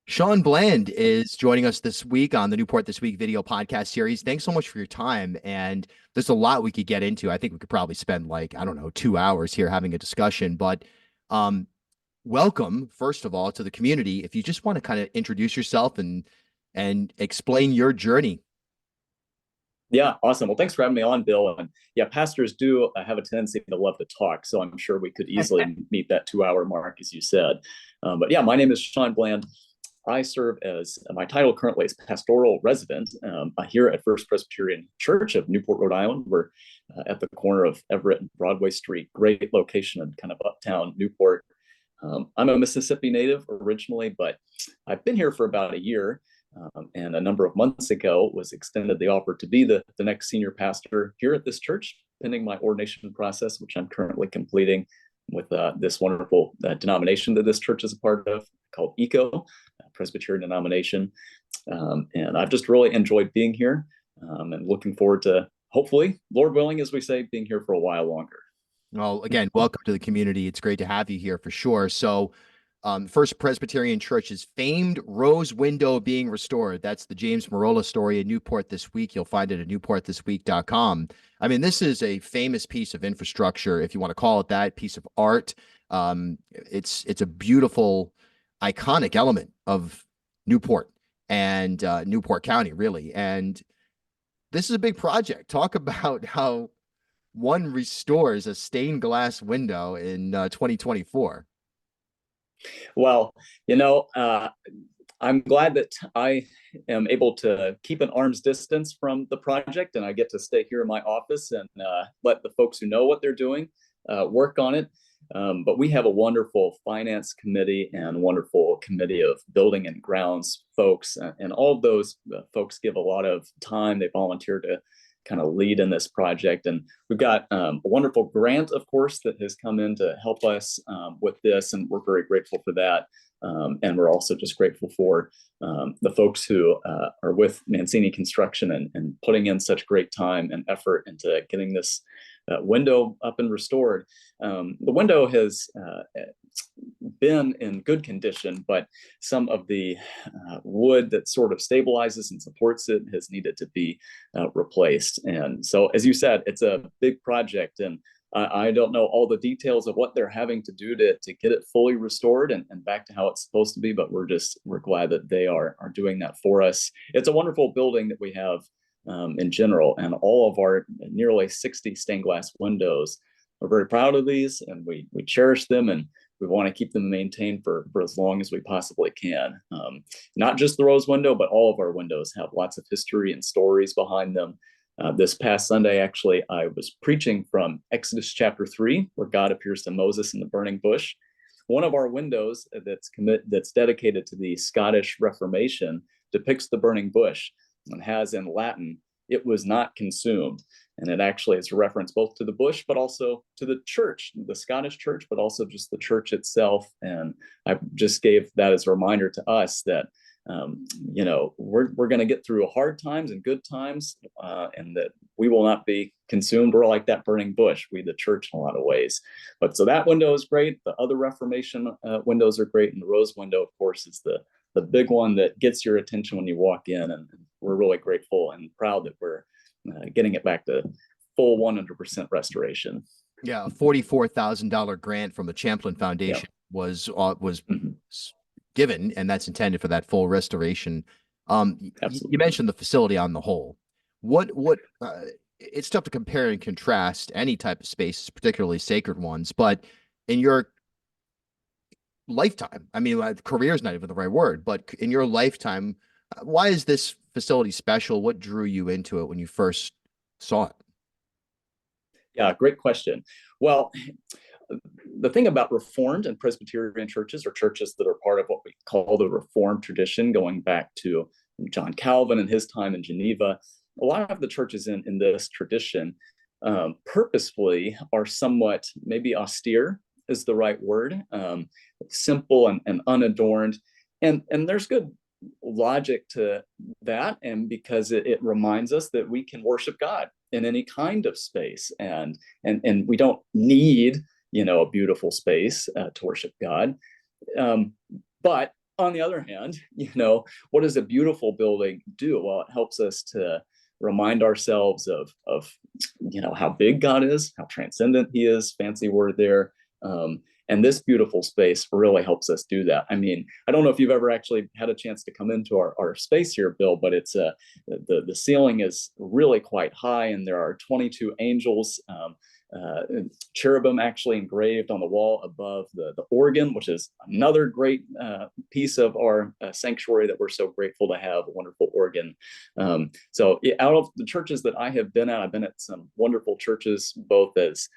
Sean Bland is joining us this week on the Newport This Week video podcast series. Thanks so much for your time. And there's a lot we could get into. I think we could probably spend like, I don't know, 2 hours here having a discussion. But um, welcome, first of all, to the community. If you just want to kind of introduce yourself and explain your journey. Yeah, awesome. Well, thanks for having me on, Bill. And yeah, pastors do have a tendency to love to talk, so I'm sure we could easily meet that 2 hour mark, as you said. But yeah, my name is Sean Bland. I serve as my title currently is pastoral resident here at First Presbyterian Church of Newport, Rhode Island. We're at the corner of Everett and Broadway Street. Great location in kind of uptown Newport. I'm a Mississippi native originally, but I've been here for about a year. And a number of months ago was extended the offer to be the next senior pastor here at this church, pending my ordination process, which I'm currently completing with this wonderful denomination that this church is a part of called ECO, Presbyterian denomination. And I've just really enjoyed being here and looking forward to, hopefully, Lord willing, as we say, being here for a while longer. Well, again, welcome to the community. It's great to have you here for sure. So, First Presbyterian Church's famed rose window being restored. That's the James Marola story in Newport This Week. You'll find it at newportthisweek.com. I mean, this is a famous piece of infrastructure, if you want to call it that, piece of art. It's a beautiful, iconic element of Newport and Newport County, really. And this is a big project. Talk about how one restores a stained glass window in 2024. Well, I'm glad that I am able to keep an arm's distance from the project, and I get to stay here in my office and let the folks who know what they're doing work on it. But we have a wonderful finance committee and wonderful committee of building and grounds folks, and all of those folks give a lot of time. They volunteer to kind of lead in this project. And we've got a wonderful grant, of course, that has come in to help us with this. And we're very grateful for that. And we're also just grateful for the folks who are with Mancini Construction and putting in such great time and effort into getting this window up and restored. The window has been in good condition, but some of the wood that sort of stabilizes and supports it has needed to be replaced. And so, as you said, it's a big project, and I don't know all the details of what they're having to do to get it fully restored and back to how it's supposed to be, but we're glad that they are doing that for us. It's a wonderful building that we have in general, and all of our nearly 60 stained glass windows. We're very proud of these, and we cherish them, and we want to keep them maintained for as long as we possibly can. Not just the rose window, but all of our windows have lots of history and stories behind them. This past Sunday, actually, I was preaching from Exodus chapter 3, where God appears to Moses in the burning bush. One of our windows that's dedicated to the Scottish Reformation depicts the burning bush and has in Latin, "It was not consumed." And it actually is a reference both to the bush, but also to the church, the Scottish church, but also just the church itself. And I just gave that as a reminder to us that, we're going to get through hard times and good times, and that we will not be consumed. We're like that burning bush, we the church in a lot of ways. But so that window is great. The other Reformation windows are great. And the rose window, of course, is the big one that gets your attention when you walk in. And we're really grateful and proud that we're getting it back to full 100% restoration. Yeah, a $44,000 grant from the Champlain Foundation was mm-hmm. given, and that's intended for that full restoration. You mentioned the facility on the whole. What it's tough to compare and contrast any type of spaces, particularly sacred ones, but in your lifetime, I mean, career is not even the right word, but in your lifetime, why is this facility special? What drew you into it when you first saw it? Yeah, great question. Well, the thing about Reformed and Presbyterian churches, or churches that are part of what we call the Reformed tradition, going back to John Calvin and his time in Geneva, a lot of the churches in this tradition purposefully are somewhat, maybe austere is the right word, simple and unadorned. And there's good logic to that, and because it reminds us that we can worship God in any kind of space, and we don't need a beautiful space to worship God, but on the other hand, what does a beautiful building do? Well, it helps us to remind ourselves of how big God is, how transcendent He is. Fancy word there. And this beautiful space really helps us do that. I mean, I don't know if you've ever actually had a chance to come into our space here, Bill, but it's the ceiling is really quite high, and there are 22 angels, cherubim actually engraved on the wall above the organ, which is another great piece of our sanctuary that we're so grateful to have, a wonderful organ. So out of the churches that I have been at, I've been at some wonderful churches, both as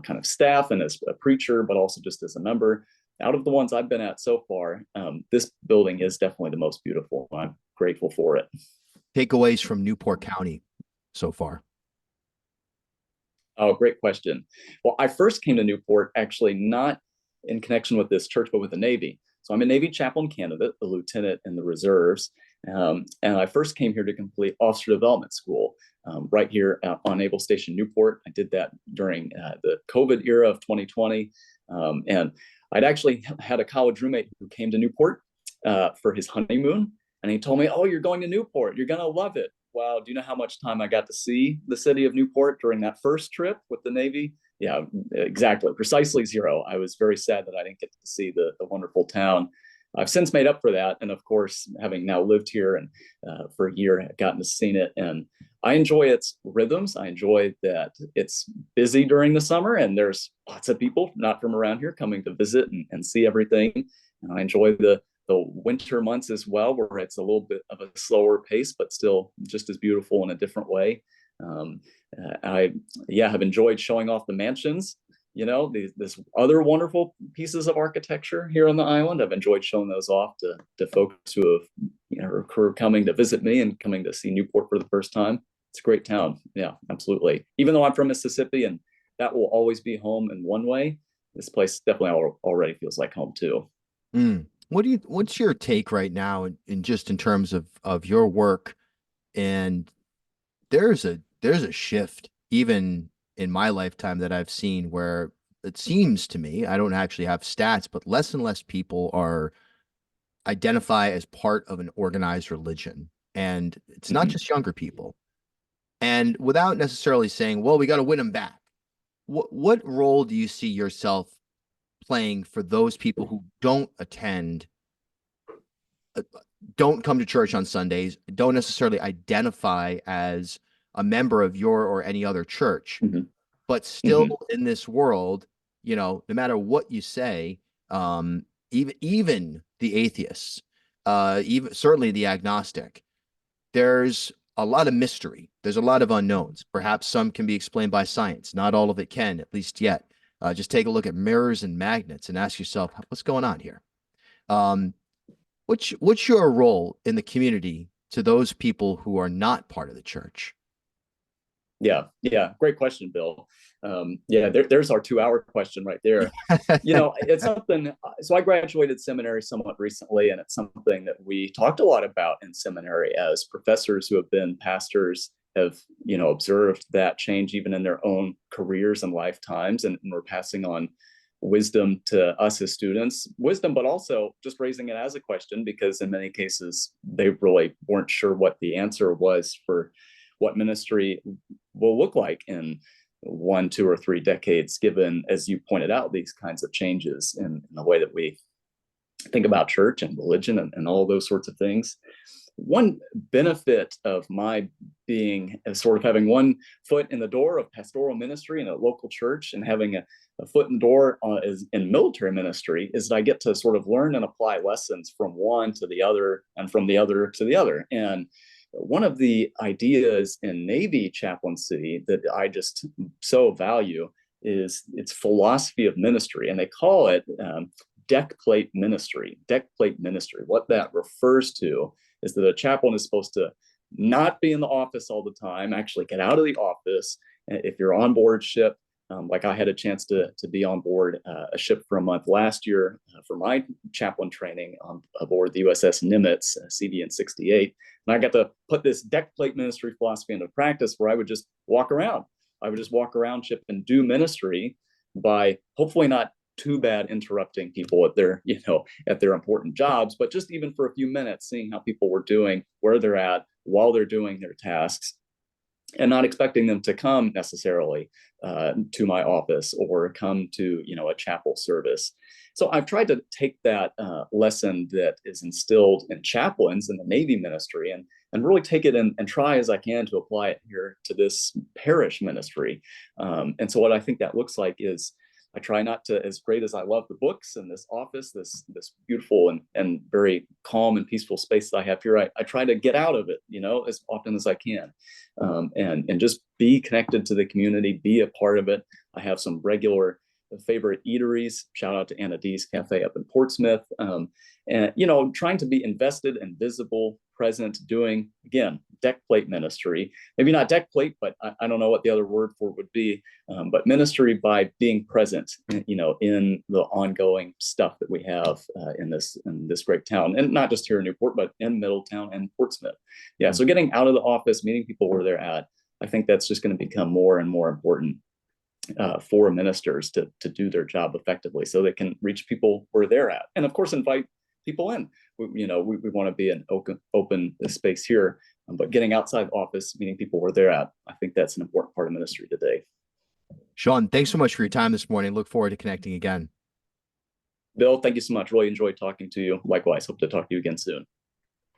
kind of staff and as a preacher, but also just as a member. Out of the ones I've been at so far, this building is definitely the most beautiful. I'm grateful for it. Takeaways from Newport County so far? Oh, great question. Well, I first came to Newport actually not in connection with this church, but with the Navy. So I'm a Navy chaplain candidate, a lieutenant in the reserves. And I first came here to complete officer development school right here on Naval Station Newport. I did that during the COVID era of 2020. And I'd actually had a college roommate who came to Newport for his honeymoon. And he told me, "Oh, you're going to Newport. You're going to love it." Wow, do you know how much time I got to see the city of Newport during that first trip with the Navy? Yeah, exactly. Precisely zero. I was very sad that I didn't get to see the wonderful town. I've since made up for that. And of course, having now lived here and for a year, I've gotten to see it. And I enjoy its rhythms. I enjoy that it's busy during the summer and there's lots of people not from around here coming to visit and see everything. And I enjoy the winter months as well, where it's a little bit of a slower pace, but still just as beautiful in a different way. I have enjoyed showing off the mansions, this other wonderful pieces of architecture here on the island. I've enjoyed showing those off to folks who are coming to visit me and coming to see Newport for the first time. It's a great town. Yeah, absolutely. Even though I'm from Mississippi and that will always be home in one way, this place definitely already feels like home too. Mm. What's your take right now in just in terms of your work? And there's a shift even in my lifetime that I've seen where it seems to me, I don't actually have stats, but less and less people are identify as part of an organized religion. And it's not just younger people. And without necessarily saying, well, we got to win them back. What role do you see yourself playing for those people who don't attend, don't come to church on Sundays, don't necessarily identify as a member of your or any other church, but still in this world, no matter what you say, even the atheists, even certainly the agnostic, there's a lot of mystery. There's a lot of unknowns. Perhaps some can be explained by science. Not all of it can, at least yet. Just take a look at mirrors and magnets and ask yourself, what's going on here? What's your role in the community to those people who are not part of the church? Yeah. Great question, Bill. There's our 2-hour question right there. It's something. So I graduated seminary somewhat recently, and it's something that we talked a lot about in seminary as professors who have been pastors have, observed that change even in their own careers and lifetimes. And we're passing on wisdom to us as students, wisdom, but also just raising it as a question, because in many cases, they really weren't sure what the answer was for what ministry will look like in 1, 2, or 3 decades, given, as you pointed out, these kinds of changes in the way that we think about church and religion and all those sorts of things. One benefit of my being sort of having one foot in the door of pastoral ministry in a local church and having a foot in the door in military ministry is that I get to sort of learn and apply lessons from one to the other and from the other to the other. And one of the ideas in Navy chaplaincy that I just so value is its philosophy of ministry. And they call it deck plate ministry. Deck plate ministry. What that refers to is that a chaplain is supposed to not be in the office all the time, actually get out of the office. If you're on board ship, like I had a chance to be on board a ship for a month last year for my chaplain training aboard the USS Nimitz, CDN 68. And I got to put this deck plate ministry philosophy into practice where I would just walk around. I would just walk around ship and do ministry by hopefully not too bad interrupting people at their, at their important jobs, but just even for a few minutes, seeing how people were doing, where they're at while they're doing their tasks, and not expecting them to come necessarily to my office or come to, a chapel service. So I've tried to take that lesson that is instilled in chaplains in the Navy ministry and really take it and try as I can to apply it here to this parish ministry. And so what I think that looks like is I try not to, as great as I love the books and this office, this beautiful and very calm and peaceful space that I have here, I try to get out of it, as often as I can, and just be connected to the community, be a part of it. I have some regular favorite eateries. Shout out to Anna D's Cafe up in Portsmouth, and trying to be invested and visible, present, doing, again, deck plate ministry. Maybe not deck plate, but I don't know what the other word for it would be, but ministry by being present, in the ongoing stuff that we have in this great town, and not just here in Newport, but in Middletown and Portsmouth. Yeah, so getting out of the office, meeting people where they're at, I think that's just going to become more and more important for ministers to do their job effectively, so they can reach people where they're at, and of course invite people in. We want to be an open space here, but getting outside office, meeting people where they're at, I think that's an important part of ministry today. Sean, thanks so much for your time this morning. Look forward to connecting again. Bill, thank you so much. Really enjoyed talking to you. Likewise, hope to talk to you again soon.